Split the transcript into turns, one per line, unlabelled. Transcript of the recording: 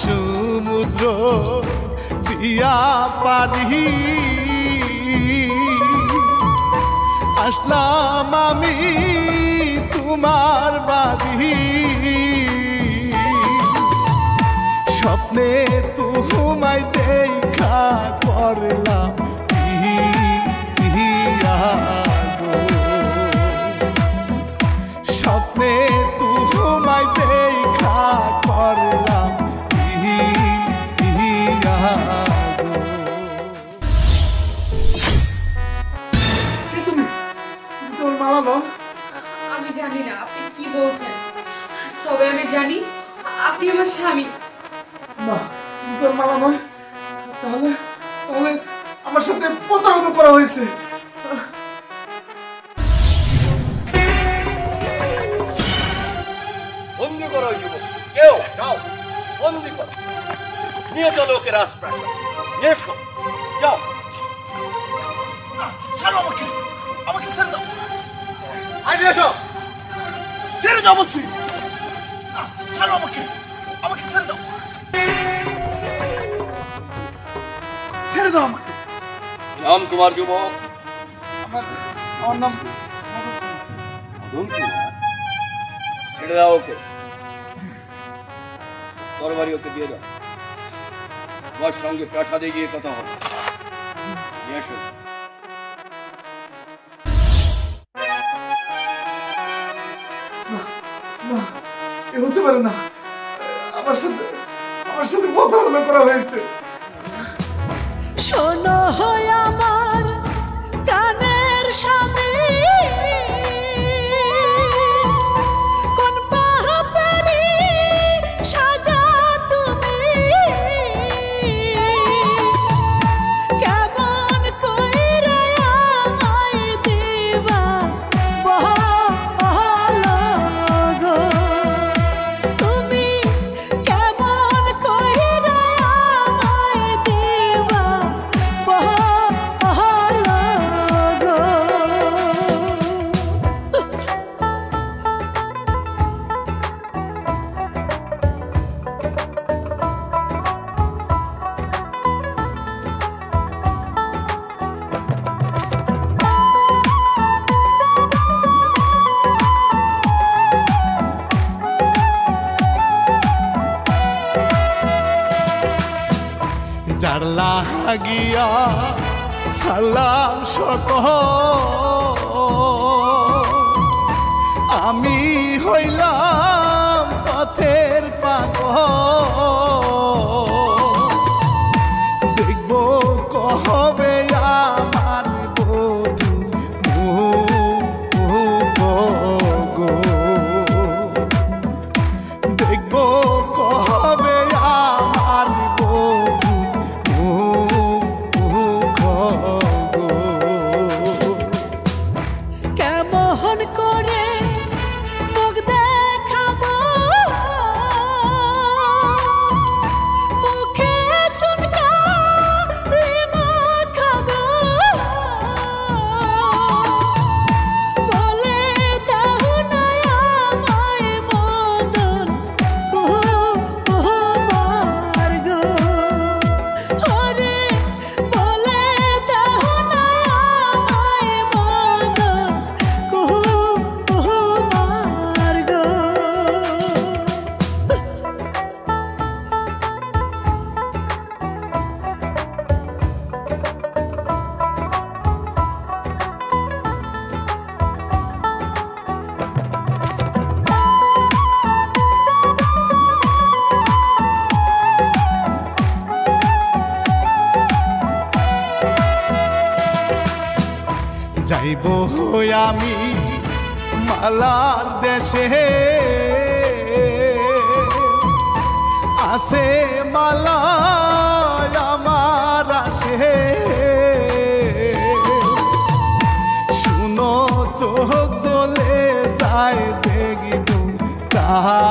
সমুদ্র দিয়া পারি আসলাম আমি তোমার বাড়ি স্বপ্নে তোমায় দেখা করলাম স্বপ্নে তোমায় দেখা করলাম
আমি জানি না আপনি কি বলছেন, তবে আমি জানি আপনি আমার স্বামী।
না তুমি তোর মালা নয়, তাহলে তাহলে আমার সাথে প্রতারণা করা হয়েছে।
বন্দি করো যুবক, কেউ যাও বন্দি করো, নিয়ে চলো ওকে রাজপ্রাসাদ, নিয়ে এসো, যাও।
ছাড়ো আমাকে, আমাকে ছেড়ে দাও, আগে এসো, ছেড়ে দাও বলছি, ছাড়ো আমাকে, আমাকে ছেড়ে দাও, ছেড়ে দাও আমাকে।
নাম তোমার যুবক?
আমার নাম
মদন কুমার। ছেড়ে দাও ওকে, তরবারি ওকে দিয়ে দাও, তোমার সঙ্গে প্রাসাদে গিয়ে কথা হবে, নিয়ে এসো।
না, এ হতে পারে না, আমার সাথে প্রতারণা করা হয়েছে।
শোনো হয় আমার প্রাণের স্বামী, কোন পাহাড়ে সাজা তুমি, কেমন কইরা আমায় দিবা বলো গো, তুমি কেমন কইরা আমায় দিবা বলো গো।
যার লাগিয়া সালাম সকল আমি হইলাম পথের পাগল, দেখব কবে আমার বধূ গো, দেখব কবে আমার বধূ
কেমন করে মুখ দেখাবো, মুখে চুনকালি মাখাবো, বলে দাও না আমায় মদন কুমার গো, ওরে বলে দাও না আমায় মদন কুমার গো।
যাইব আমি মালার দেশে, আছে মালা আমার আসে, শুনো চোখ জ্বলে যায় দেখিব তাহা